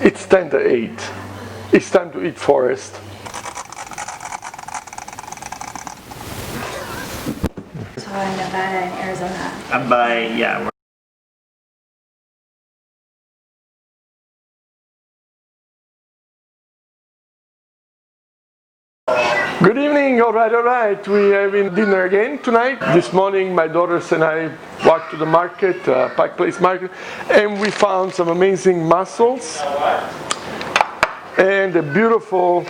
It's 10 to 8. It's time to eat, Forrest. So in Nevada and Arizona. I'm by, yeah. Good evening, all right. We have dinner again tonight. This morning my daughters and I walked to the market, Pike Place Market, and we found some amazing mussels and a beautiful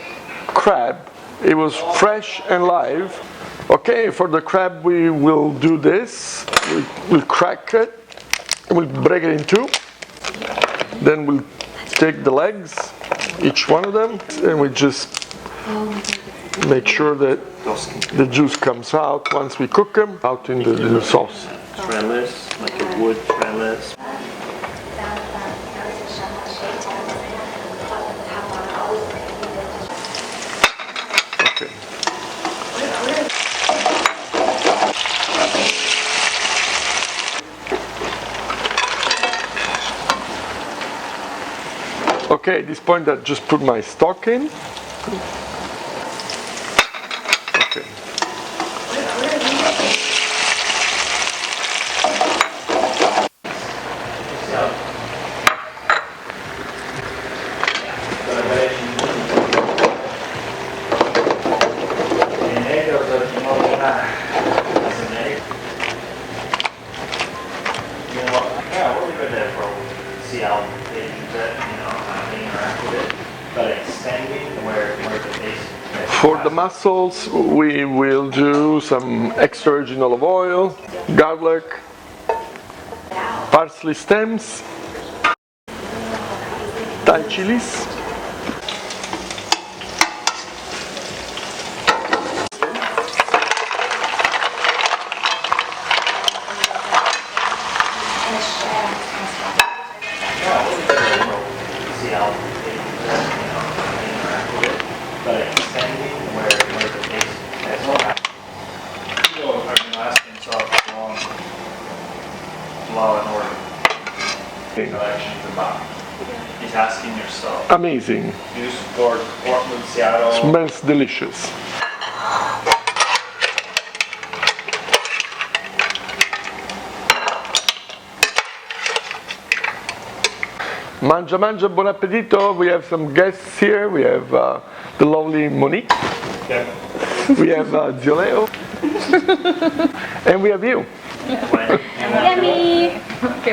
crab. It was fresh and live. Okay, for the crab we will do this. We'll crack it, and we'll break it in two. Then we'll take the legs, each one of them, and we just make sure that the juice comes out once we cook them out in the sauce. Trellis, like a wood trellis. Okay. Okay, at this point I just put my stock in. Okay. See how they use it, how they interact with it, but extending where the base. For the mussels, we will do some extra virgin olive oil, garlic, parsley stems, Thai chilies, See how they use it, how they interact with it, but extending where the base. Asking yourself law and order. Elections about. He's asking yourself. amazing, Do you support Portland, Seattle? smells delicious. Mangia, mangia, buon appetito. We have some guests here. We have the lovely Monique. Okay. We have Zioleo. And we have you. When- Yummy!